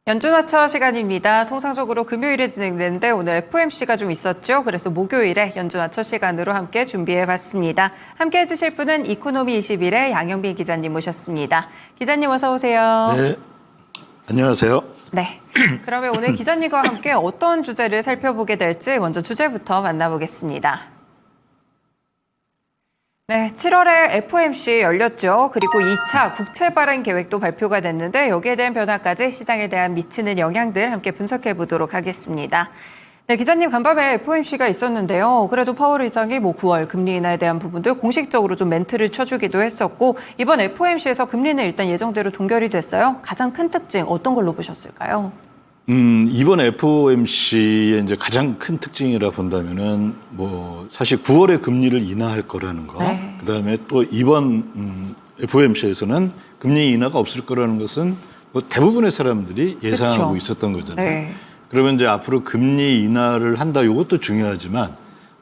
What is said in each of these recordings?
연준화처 시간입니다. 통상적으로 금요일에 진행되는데 오늘 FOMC가 좀 있었죠. 그래서 목요일에 연준화처 시간으로 함께 준비해봤습니다. 함께 해주실 분은 이코노미21의 양영빈 기자님 모셨습니다. 기자님 어서 오세요. 네, 안녕하세요. 네, 그러면 오늘 기자님과 함께 어떤 주제를 살펴보게 될지 먼저 주제부터 만나보겠습니다. 네, 7월에 FOMC 열렸죠. 그리고 2차 국채 발행 계획도 발표가 됐는데 여기에 대한 변화까지 시장에 대한 미치는 영향들 함께 분석해 보도록 하겠습니다. 네, 기자님 간밤에 FOMC가 있었는데요. 그래도 파월 의장이 9월 금리 인하에 대한 부분들 공식적으로 좀 멘트를 쳐주기도 했었고 이번 FOMC에서 금리는 일단 예정대로 동결이 됐어요. 가장 큰 특징 어떤 걸로 보셨을까요? 이번 FOMC의 이제 가장 큰 특징이라 본다면은 사실 9월에 금리를 인하할 거라는 거. 네. 그다음에 또 이번 FOMC에서는 금리 인하가 없을 거라는 것은 대부분의 사람들이 예상하고 그쵸. 있었던 거잖아요. 네. 그러면 이제 앞으로 금리 인하를 한다. 이것도 중요하지만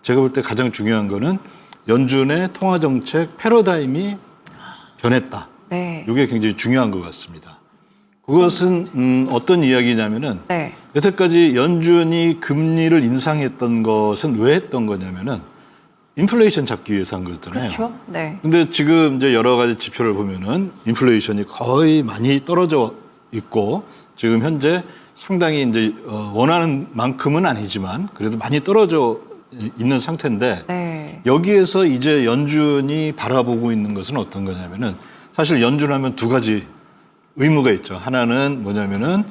제가 볼 때 가장 중요한 거는 연준의 통화 정책 패러다임이 변했다. 네. 이게 굉장히 중요한 것 같습니다. 그것은 어떤 이야기냐면은 네. 여태까지 연준이 금리를 인상했던 것은 왜 했던 거냐면은 인플레이션 잡기 위해서 한 거잖아요. 그렇죠. 네. 근데 지금 이제 여러 가지 지표를 보면은 인플레이션이 거의 많이 떨어져 있고 지금 현재 상당히 이제 원하는 만큼은 아니지만 그래도 많이 떨어져 있는 상태인데 네. 여기에서 이제 연준이 바라보고 있는 것은 어떤 거냐면은 사실 연준하면 두 가지 의무가 있죠. 하나는 뭐냐면은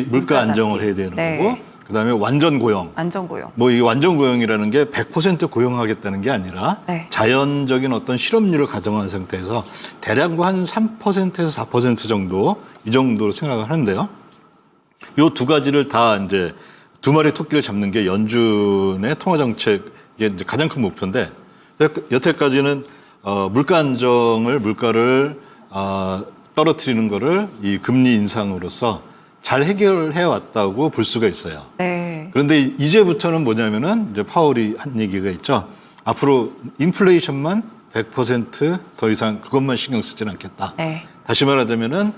물가 안정을 해야 되는 네. 거고, 그다음에 완전 고용. 안전고용. 이 완전 고용이라는 게 100% 고용하겠다는 게 아니라 네. 자연적인 어떤 실업률을 가정한 상태에서 대략 한 3%에서 4% 정도 이 정도로 생각을 하는데요. 요 두 가지를 다 이제 두 마리 토끼를 잡는 게 연준의 통화 정책의 이제 가장 큰 목표인데 여태까지는 물가를 떨어뜨리는 거를 이 금리 인상으로서 잘 해결해 왔다고 볼 수가 있어요. 네. 그런데 이제부터는 뭐냐면은 이제 파월이 한 얘기가 있죠. 앞으로 인플레이션만 100% 더 이상 그것만 신경 쓰지는 않겠다. 네. 다시 말하자면은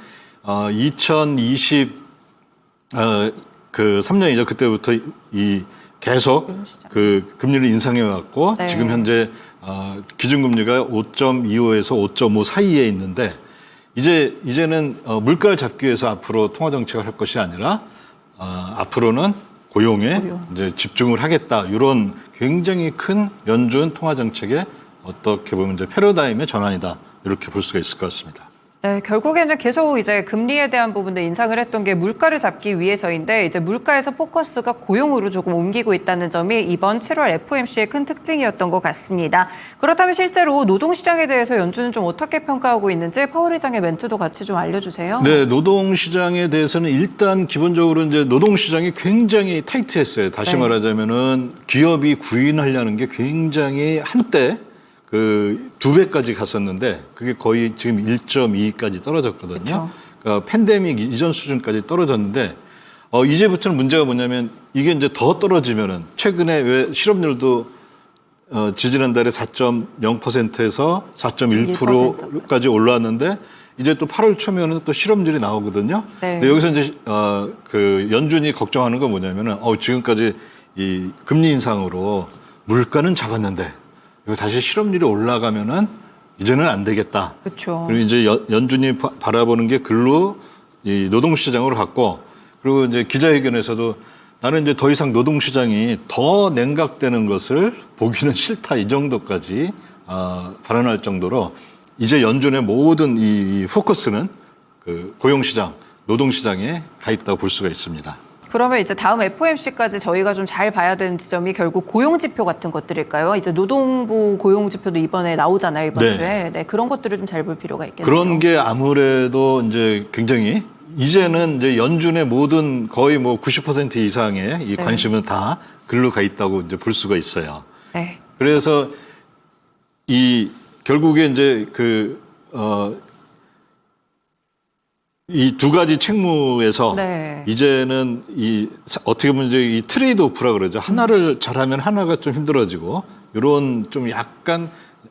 3년이죠. 그때부터 계속 그 금리를 인상해 왔고 네. 지금 현재 기준금리가 5.25에서 5.5 사이에 있는데 이제는 물가를 잡기 위해서 앞으로 통화 정책을 할 것이 아니라 앞으로는 고용에 이제 집중을 하겠다. 이런 굉장히 큰 연준 통화 정책의 어떻게 보면 이제 패러다임의 전환이다. 이렇게 볼 수가 있을 것 같습니다. 네, 결국에는 계속 이제 금리에 대한 부분들 인상을 했던 게 물가를 잡기 위해서인데 이제 물가에서 포커스가 고용으로 조금 옮기고 있다는 점이 이번 7월 FOMC의 큰 특징이었던 것 같습니다. 그렇다면 실제로 노동시장에 대해서 연준은 좀 어떻게 평가하고 있는지 파월 의장의 멘트도 같이 좀 알려주세요. 네, 노동시장에 대해서는 일단 기본적으로 이제 노동시장이 굉장히 타이트했어요. 다시 네. 말하자면은 기업이 구인하려는 게 굉장히 한때 그 2배까지 갔었는데 그게 거의 지금 1.2까지 떨어졌거든요. 그쵸. 그러니까 팬데믹 이전 수준까지 떨어졌는데 이제부터는 문제가 뭐냐면 이게 이제 더 떨어지면은 최근에 왜 실업률도 지지난달에 4.0%에서 4.1%까지 올라왔는데 이제 또 8월 초면은 또 실업률이 나오거든요. 네. 근데 여기서 이제 그 연준이 걱정하는 건 뭐냐면은 지금까지 이 금리 인상으로 물가는 잡았는데 이거 다시 실업률이 올라가면은 이제는 안 되겠다. 그렇죠. 그리고 이제 연준이 바라보는 게 글로 이 노동시장으로 갔고 그리고 이제 기자회견에서도 나는 이제 더 이상 노동시장이 더 냉각되는 것을 보기는 싫다 이 정도까지 발언할 정도로 이제 연준의 모든 이 포커스는 그 고용시장, 노동시장에 가 있다고 볼 수가 있습니다. 그러면 이제 다음 FOMC까지 저희가 좀 잘 봐야 되는 지점이 결국 고용지표 같은 것들일까요? 이제 노동부 고용지표도 이번에 나오잖아요, 이번 네. 주에. 네, 그런 것들을 좀 잘 볼 필요가 있겠네요. 그런 게 아무래도 이제 굉장히 이제는 이제 연준의 모든 거의 90% 이상의 이 네. 관심은 다 글로 가 있다고 이제 볼 수가 있어요. 네. 그래서 결국에 이제 이 두 가지 책무에서 네. 이제는 어떻게 보면 이제 이 트레이드 오프라 그러죠. 하나를 잘하면 하나가 좀 힘들어지고 이런 좀 약간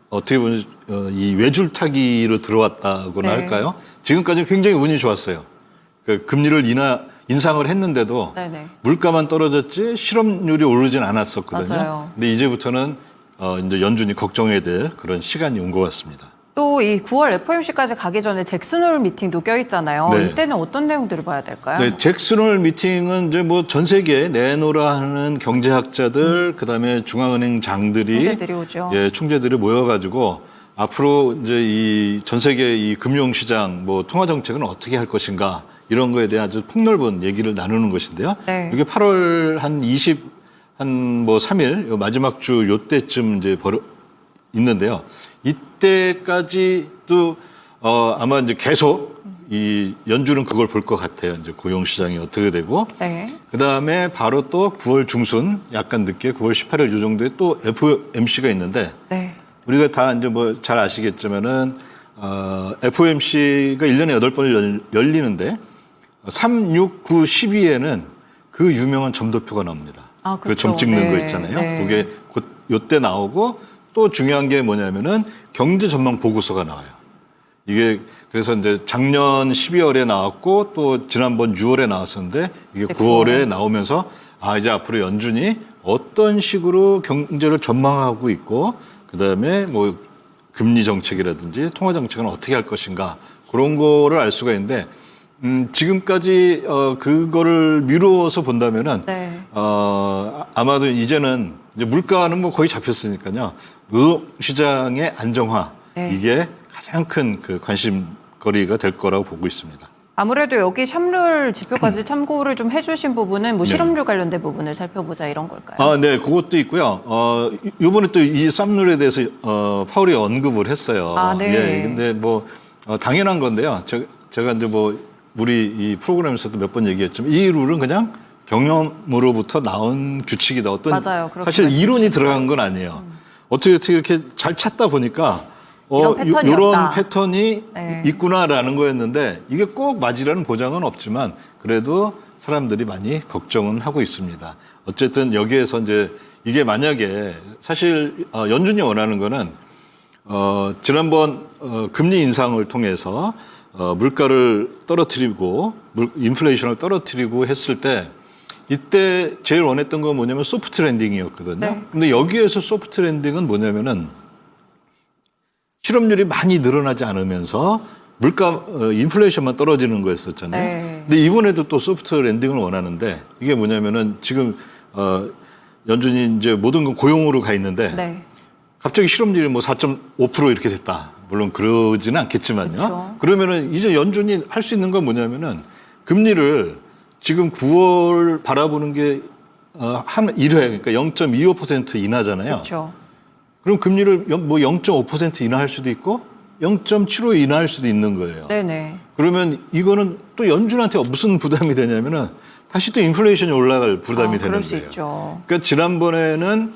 어떻게 보면 이 외줄타기로 들어왔다고나 네. 할까요? 지금까지 굉장히 운이 좋았어요. 그 금리를 인상을 했는데도 네네. 물가만 떨어졌지 실업률이 오르진 않았었거든요. 맞아요. 근데 이제부터는 이제 연준이 걱정해야 될 그런 시간이 온 것 같습니다. 또 이 9월 FOMC까지 가기 전에 잭슨홀 미팅도 껴있잖아요. 네. 이때는 어떤 내용들을 봐야 될까요? 네, 잭슨홀 미팅은 이제 뭐 전 세계에 내노라 하는 경제학자들, 그다음에 중앙은행 장들이 총재들이 오죠. 예, 총재들이 모여가지고 앞으로 이제 이 전 세계 이 금융시장 뭐 통화 정책은 어떻게 할 것인가 이런 거에 대한 아주 폭넓은 얘기를 나누는 것인데요. 네. 이게 8월 한 3일 마지막 주 요때쯤 이제 있는데요. 이때까지도 아마 이제 계속 이 연준은 그걸 볼 것 같아요. 이제 고용 시장이 어떻게 되고 네. 그다음에 바로 또 9월 중순 약간 늦게 9월 18일 요 정도에 또 FOMC가 있는데 네. 우리가 다 이제 뭐 잘 아시겠지만은 FOMC가 1년에 8번 열리는데 3, 6, 9, 12에는 그 유명한 점도표가 나옵니다. 아, 그 그렇죠. 점 찍는 네. 거 있잖아요. 네. 그게 곧 요때 나오고 또 중요한 게 뭐냐면은 경제 전망 보고서가 나와요. 이게 그래서 이제 작년 12월에 나왔고 또 지난번 6월에 나왔었는데 이게 이제 9월에 나오면서 이제 앞으로 연준이 어떤 식으로 경제를 전망하고 있고 그다음에 뭐 금리 정책이라든지 통화 정책은 어떻게 할 것인가 그런 거를 알 수가 있는데 지금까지 그거를 미루어서 본다면은 네. 아마도 이제는 이제 물가는 뭐 거의 잡혔으니까요. 시장의 안정화 네. 이게 가장 큰 그 관심거리가 될 거라고 보고 있습니다. 아무래도 여기 샵룰 지표까지 참고를 좀 해주신 부분은 뭐 네. 실업률 관련된 부분을 살펴보자 이런 걸까요? 네, 그것도 있고요. 이번에 또 이 쌈룰에 대해서 파월이 언급을 했어요. 네. 예, 근데 뭐 당연한 건데요. 제가 이제 뭐 우리 이 프로그램에서도 몇 번 얘기했지만 이 룰은 그냥 경험으로부터 나온 규칙이다. 어떤 맞아요. 그렇게 사실 이론이 말씀하셨어요. 들어간 건 아니에요. 어떻게 이렇게 잘 찾다 보니까 이런 패턴이었다. 이런 패턴이 네. 있구나라는 거였는데 이게 꼭 맞으라는 보장은 없지만 그래도 사람들이 많이 걱정은 하고 있습니다. 어쨌든 여기에서 이제 이게 만약에 사실 연준이 원하는 거는 지난번 금리 인상을 통해서 물가를 떨어뜨리고 인플레이션을 떨어뜨리고 했을 때 이때 제일 원했던 건 뭐냐면 소프트 랜딩이었거든요. 네. 근데 여기에서 소프트 랜딩은 뭐냐면은 실업률이 많이 늘어나지 않으면서 물가 인플레이션만 떨어지는 거였었잖아요. 네. 근데 이번에도 또 소프트 랜딩을 원하는데 이게 뭐냐면은 지금 연준이 이제 모든 건 고용으로 가 있는데 네. 갑자기 실업률이 뭐 4.5% 이렇게 됐다. 물론 그러지는 않겠지만요. 그렇죠. 그러면은 이제 연준이 할 수 있는 건 뭐냐면은 금리를 지금 9월 바라보는 게 한 1회 그러니까 0.25% 인하잖아요. 그렇죠. 그럼 금리를 뭐 0.5% 인하할 수도 있고 0.75 인하할 수도 있는 거예요. 네네. 그러면 이거는 또 연준한테 무슨 부담이 되냐면은 다시 또 인플레이션이 올라갈 부담이 되는 그럴 수 거예요. 있죠. 그러니까 지난번에는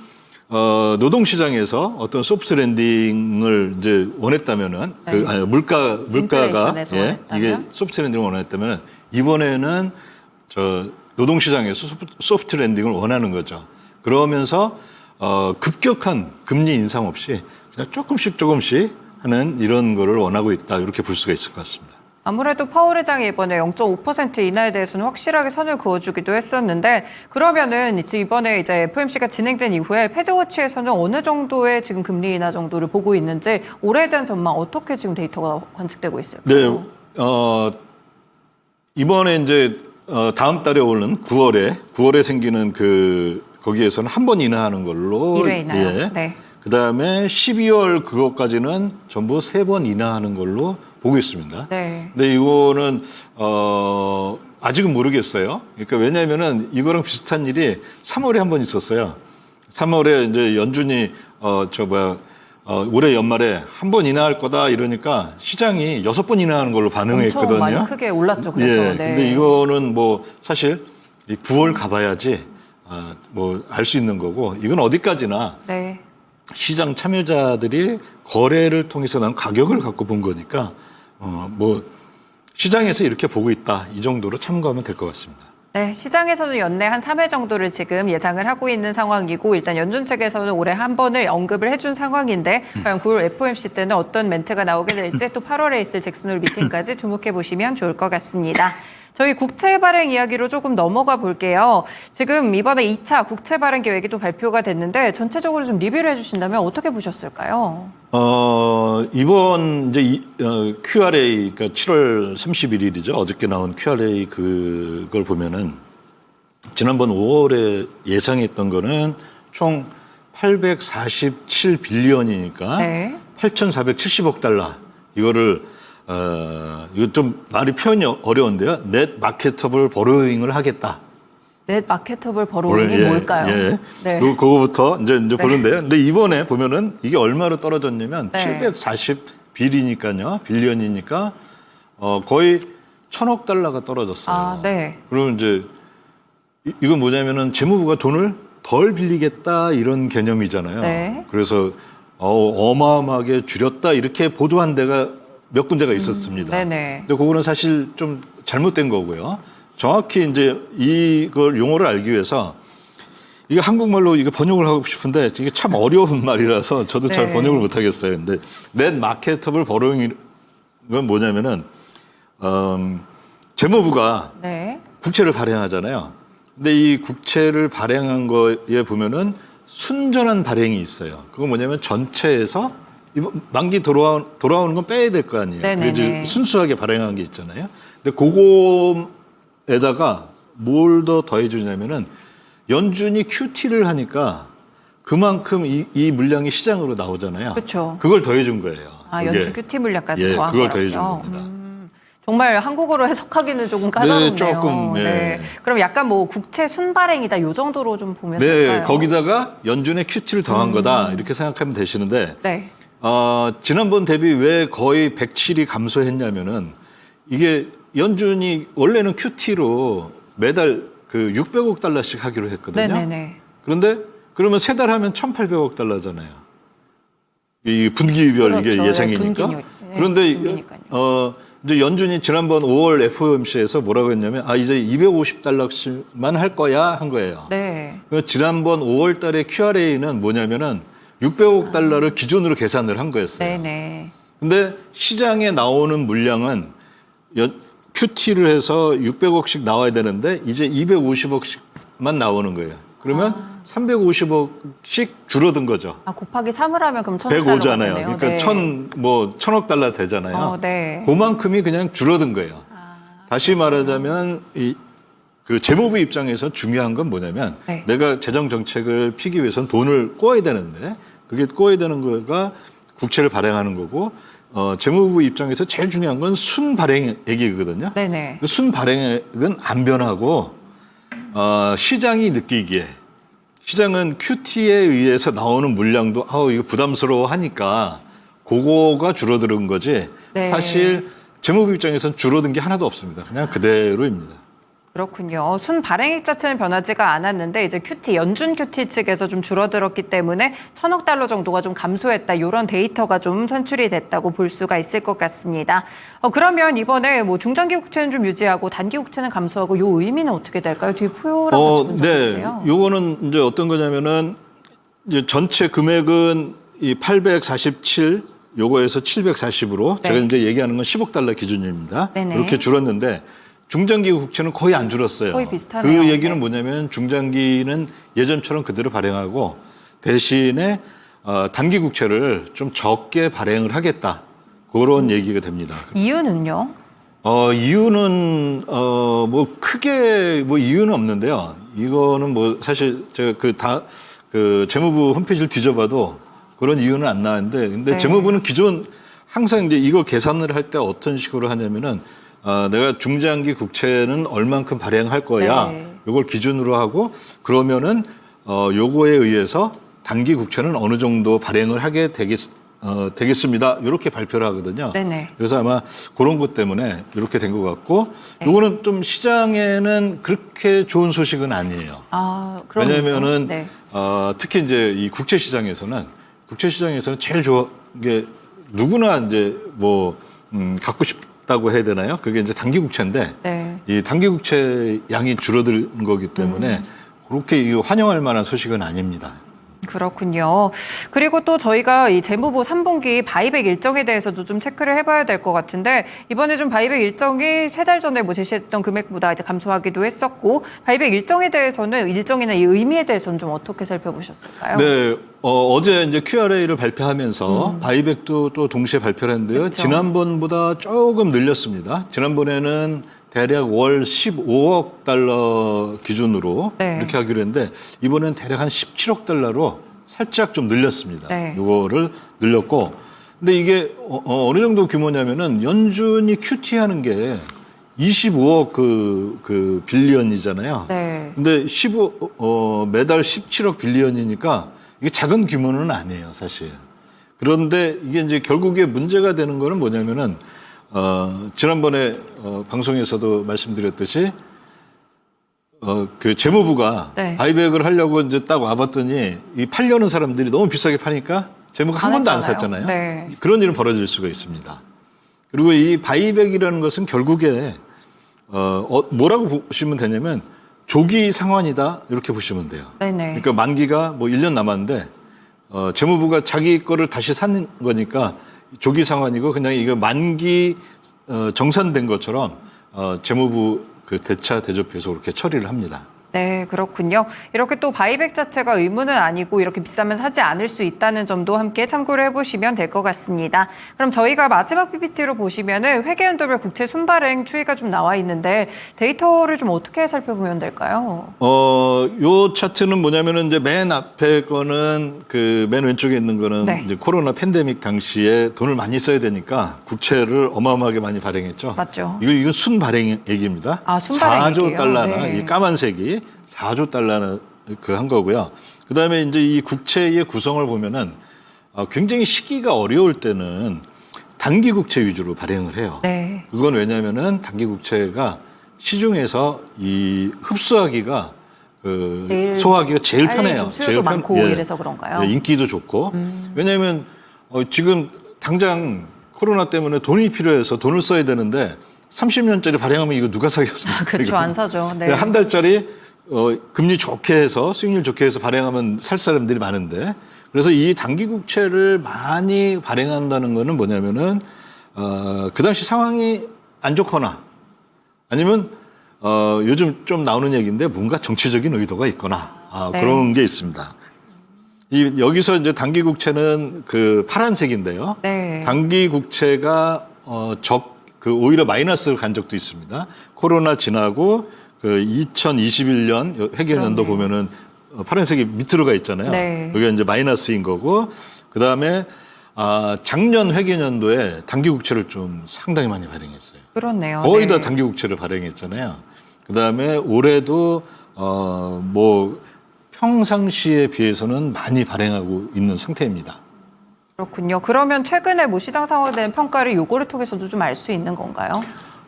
노동시장에서 어떤 소프트 랜딩을 이제 원했다면은 네. 물가가 인플레이션에서 원했다면? 이게 소프트 랜딩을 원했다면은 이번에는 노동시장에서 소프트 랜딩을 원하는 거죠. 그러면서 급격한 금리 인상 없이 그냥 조금씩 하는 이런 거를 원하고 있다 이렇게 볼 수가 있을 것 같습니다. 아무래도 파월 회장이 이번에 0.5% 인하에 대해서는 확실하게 선을 그어주기도 했었는데 그러면은 이번에 이제 FOMC가 진행된 이후에 패드워치에서는 어느 정도의 지금 금리 인하 정도를 보고 있는지 올해에 대한 전망 어떻게 지금 데이터가 관측되고 있을까요? 네, 이번에 이제 다음 달에 오는 9월에 생기는 거기에서는 한 번 인하하는 걸로 1회 인하요? 예. 네. 그다음에 12월 그것까지는 전부 3번 인하하는 걸로 보고 있습니다. 네. 근데 이거는 아직은 모르겠어요. 그러니까 왜냐하면은 이거랑 비슷한 일이 3월에 한 번 있었어요. 3월에 이제 연준이 올해 연말에 한 번 인하할 거다 이러니까 시장이 6번 인하하는 걸로 반응했거든요. 엄청 많이 크게 올랐죠. 그래서. 예. 네. 근데 이거는 뭐 사실 이 9월 가봐야지 뭐 알 수 있는 거고 이건 어디까지나 네. 시장 참여자들이 거래를 통해서 난 가격을 갖고 본 거니까 뭐 시장에서 이렇게 보고 있다 이 정도로 참고하면 될 것 같습니다. 네, 시장에서는 연내 한 3회 정도를 지금 예상을 하고 있는 상황이고 일단 연준 측에서는 올해 한 번을 언급을 해준 상황인데 과연 9월 FOMC 때는 어떤 멘트가 나오게 될지 또 8월에 있을 잭슨홀 미팅까지 주목해 보시면 좋을 것 같습니다. 저희 국채 발행 이야기로 조금 넘어가 볼게요. 지금 이번에 2차 국채 발행 계획이 또 발표가 됐는데 전체적으로 좀 리뷰를 해주신다면 어떻게 보셨을까요? 이번 이제 QRA, 그러니까 7월 31일이죠. 어저께 나온 QRA 그걸 보면은 지난번 5월에 예상했던 거는 총 847빌리언이니까 네. 8,470억 달러. 이거를 이거 좀 말이 표현이 어려운데요. 넷 마케터블 버로잉을 하겠다. 넷 마케터블 버로잉이 뭘까요? 예. 네. 그거부터 이제 보는데요. 근데 이번에 보면은 이게 얼마로 떨어졌냐면 네. 740빌이니까요. 빌리언이니까 거의 1,000억 달러가 떨어졌어요. 아, 네. 그러면 이제 이건 뭐냐면은 재무부가 돈을 덜 빌리겠다 이런 개념이잖아요. 네. 그래서 어마어마하게 줄였다 이렇게 보도한 데가 몇 군데가 있었습니다. 네네. 근데 그거는 사실 좀 잘못된 거고요. 정확히 이제 이걸 용어를 알기 위해서 이게 한국말로 이거 번역을 하고 싶은데 이게 참 어려운 말이라서 저도 잘 네. 번역을 못 하겠어요. 근데 넷 마케터블 버로잉은 뭐냐면은 재무부가 네. 국채를 발행하잖아요. 근데 이 국채를 발행한 거에 보면은 순전한 발행이 있어요. 그건 뭐냐면 전체에서 만기 돌아오는 건 빼야 될 거 아니에요. 네네네. 그게 이제 순수하게 발행한 게 있잖아요. 근데 그거에다가 뭘 더 더해주냐면은 연준이 QT를 하니까 그만큼 이 물량이 시장으로 나오잖아요. 그렇죠. 그걸 더해준 거예요. 아, 그게. 연준 큐티 물량까지 예, 더한 그걸 거라고요. 더해준 겁니다. 정말 한국어로 해석하기는 조금 까다롭네요. 네, 조금, 네. 네. 그럼 약간 뭐 국채 순발행이다 요 정도로 좀 보면 네, 될까요? 거기다가 연준의 QT를 더한 거다 이렇게 생각하면 되시는데 네. 지난번 대비 왜 거의 107이 감소했냐면은 이게 연준이 원래는 QT로 매달 그 600억 달러씩 하기로 했거든요. 네네네. 그런데 그러면 세 달 하면 1,800억 달러잖아요. 이 분기별 그렇죠. 이게 네, 예상이니까. 분기요. 네, 그런데 분기니까요. 이제 연준이 지난번 5월 FOMC에서 뭐라고 했냐면 이제 250달러씩만 할 거야 한 거예요. 네. 지난번 5월 달에 QRA는 뭐냐면은 600억 달러를 기준으로 계산을 한 거였어요. 네네. 근데 시장에 나오는 물량은 QT를 해서 600억씩 나와야 되는데 이제 250억씩만 나오는 거예요. 그러면 350억씩 줄어든 거죠. 곱하기 3을 하면 그럼 1,000억 달러가 105잖아요. 되네요. 그러니까 네. 1,000억 달러 되잖아요. 네. 그만큼이 그냥 줄어든 거예요. 다시 말하자면 그 재무부 입장에서 중요한 건 뭐냐면 네. 내가 재정 정책을 피기 위해서는 돈을 꼬아야 되는데 그게 꼬아야 되는 거가 국채를 발행하는 거고 재무부 입장에서 제일 중요한 건 순발행액이거든요. 네네. 그 순발행액은 안 변하고 시장이 느끼기에 시장은 QT에 의해서 나오는 물량도 이거 부담스러워 하니까 그거가 줄어드는 거지 네. 사실 재무부 입장에서는 줄어든 게 하나도 없습니다. 그냥 그대로입니다. 그렇군요. 순 발행액 자체는 변하지가 않았는데 이제 QT, 연준 QT 측에서 좀 줄어들었기 때문에 1,000억 달러 정도가 좀 감소했다. 이런 데이터가 좀 산출이 됐다고 볼 수가 있을 것 같습니다. 그러면 이번에 뭐 중장기 국채는 좀 유지하고 단기 국채는 감소하고 요 의미는 어떻게 될까요? 뒤에 표랑 같이 분석해 주세요. 네. 요거는 이제 어떤 거냐면은 이제 전체 금액은 이 847 요거에서 740으로 네. 제가 이제 얘기하는 건 10억 달러 기준입니다. 네네. 이렇게 줄었는데 중장기 국채는 거의 안 줄었어요. 거의 비슷하네요. 그 얘기는 네. 뭐냐면 중장기는 예전처럼 그대로 발행하고 대신에 단기 국채를 좀 적게 발행을 하겠다. 그런 얘기가 됩니다. 이유는요? 이유는 뭐 크게 뭐 이유는 없는데요. 이거는 뭐 사실 제가 그 재무부 홈페이지를 뒤져봐도 그런 이유는 안 나왔는데 근데 네. 재무부는 기존 항상 이제 이거 계산을 할 때 어떤 식으로 하냐면은 내가 중장기 국채는 얼만큼 발행할 거야. 네. 요걸 기준으로 하고 그러면은 요거에 의해서 단기 국채는 어느 정도 발행을 하게 되겠습니다. 이렇게 발표를 하거든요. 네네. 그래서 아마 그런 것 때문에 이렇게 된 것 같고 네. 요거는 좀 시장에는 그렇게 좋은 소식은 아니에요. 그러면요? 왜냐면은 네. 특히 이제 이 국채 시장에서는 제일 좋은 게 누구나 이제 뭐 갖고 싶다고 해야 되나요? 그게 이제 단기 국채인데 네. 이 단기 국채 양이 줄어든 거기 때문에 그렇게 이거 환영할 만한 소식은 아닙니다. 그렇군요. 그리고 또 저희가 이 재무부 3분기 바이백 일정에 대해서도 좀 체크를 해봐야 될 것 같은데 이번에 좀 바이백 일정이 3달 전에 뭐 제시했던 금액보다 이제 감소하기도 했었고 바이백 일정에 대해서는 일정이나 이 의미에 대해서는 좀 어떻게 살펴보셨을까요? 네, 어제 이제 QRA를 발표하면서 바이백도 또 동시에 발표를 했는데요. 그렇죠. 지난번보다 조금 늘렸습니다. 지난번에는 대략 월 15억 달러 기준으로 네. 이렇게 하기로 했는데 이번엔 대략 한 17억 달러로 살짝 좀 늘렸습니다. 네. 이거를 늘렸고 근데 이게 어느 정도 규모냐면은 연준이 QT 하는 게 25억 그 빌리언이잖아요. 네. 근데 매달 17억 빌리언이니까 이게 작은 규모는 아니에요, 사실. 그런데 이게 이제 결국에 문제가 되는 거는 뭐냐면은 지난번에 방송에서도 말씀드렸듯이 그 재무부가 네. 바이백을 하려고 이제 딱 와봤더니 이 팔려는 사람들이 너무 비싸게 파니까 재무가 한 안 번도 안 했잖아요. 샀잖아요. 네. 그런 일은 벌어질 수가 있습니다. 그리고 이 바이백이라는 것은 결국에 뭐라고 보시면 되냐면 조기 상환이다 이렇게 보시면 돼요. 네네. 그러니까 만기가 뭐 1년 남았는데 재무부가 자기 거를 다시 사는 거니까 조기 상환이고 그냥 이거 만기 정산된 것처럼 재무부 그 대차 대조표에서 그렇게 처리를 합니다. 네, 그렇군요. 이렇게 또 바이백 자체가 의무는 아니고 이렇게 비싸면 사지 않을 수 있다는 점도 함께 참고를 해보시면 될 것 같습니다. 그럼 저희가 마지막 PPT로 보시면은 회계연도별 국채 순발행 추이가 좀 나와 있는데 데이터를 좀 어떻게 살펴보면 될까요? 요 차트는 뭐냐면은 이제 맨 앞에 거는 그 맨 왼쪽에 있는 거는 네. 이제 코로나 팬데믹 당시에 돈을 많이 써야 되니까 국채를 어마어마하게 많이 발행했죠. 맞죠. 이건 순발행액입니다. 아, 순발행액이에요? 4조 달러나 네. 이 까만색이 4조 달러나 그 한 거고요. 그다음에 이제 이 국채의 구성을 보면은 굉장히 시기가 어려울 때는 단기 국채 위주로 발행을 해요. 네. 그건 왜냐면은 단기 국채가 시중에서 이 흡수하기가 소화하기가 제일 빨리 편해요. 좀 수요도 많고 이래서 그런가요? 네, 인기도 좋고. 왜냐하면 지금 당장 코로나 때문에 돈이 필요해서 돈을 써야 되는데 30년짜리 발행하면 이거 누가 사겠습니까? 그렇죠. 안 사죠. 네. 한 달짜리 금리 좋게 해서 수익률 좋게 해서 발행하면 살 사람들이 많은데 그래서 이 단기 국채를 많이 발행한다는 거는 뭐냐면은 그 당시 상황이 안 좋거나 아니면 요즘 좀 나오는 얘기인데 뭔가 정치적인 의도가 있거나 네. 그런 게 있습니다. 여기서 이제 단기 국채는 그 파란색인데요. 네. 단기 국채가 오히려 마이너스를 간 적도 있습니다. 코로나 지나고 그 2021년 회계연도 보면은 파란색이 밑으로 가 있잖아요. 네. 여기가 이제 마이너스인 거고 그다음에 작년 회계연도에 단기 국채를 좀 상당히 많이 발행했어요. 그렇네요. 거의 네. 다 단기 국채를 발행했잖아요. 그다음에 올해도 뭐 평상시에 비해서는 많이 발행하고 있는 상태입니다. 그렇군요. 그러면 최근에 뭐 시장 상황에 대한 평가를 요거를 통해서도 좀 알 수 있는 건가요?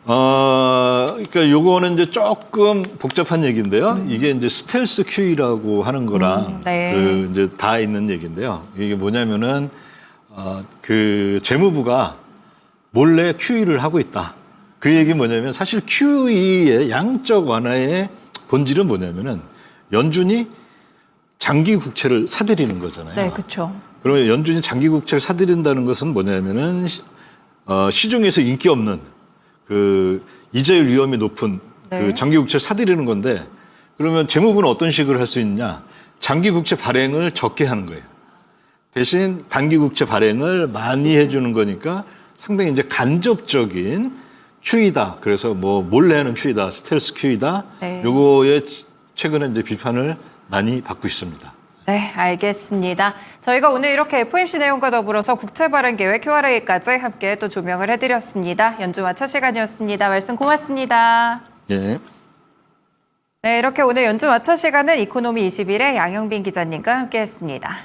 그러니까 요거는 이제 조금 복잡한 얘기인데요. 이게 이제 스텔스 QE라고 하는 거랑 네. 그 이제 다 있는 얘기인데요. 이게 뭐냐면은 그 재무부가 몰래 QE를 하고 있다. 그 얘기 뭐냐면 사실 QE의 양적 완화의 본질은 뭐냐면은 연준이 장기 국채를 사들이는 거잖아요. 네, 그렇죠. 그러면 연준이 장기 국채를 사들인다는 것은 뭐냐면은 시중에서 인기 없는 그 이자율 위험이 높은 네. 그 장기 국채를 사들이는 건데 그러면 재무부는 어떤 식으로 할 수 있냐? 장기 국채 발행을 적게 하는 거예요. 대신 단기 국채 발행을 많이 해주는 거니까 상당히 이제 간접적인 QE다. 그래서 뭐 몰래 하는 QE다, 스텔스 QE다. 네. 요거에 최근에 이제 비판을 많이 받고 있습니다. 네, 알겠습니다. 저희가 오늘 이렇게 FOMC 내용과 더불어서 국채 발행 계획 QRA까지 함께 또 조명을 해드렸습니다. 연주 마차 시간이었습니다. 말씀 고맙습니다. 예. 네, 이렇게 오늘 연주 마차 시간은 이코노미 21의 양영빈 기자님과 함께했습니다.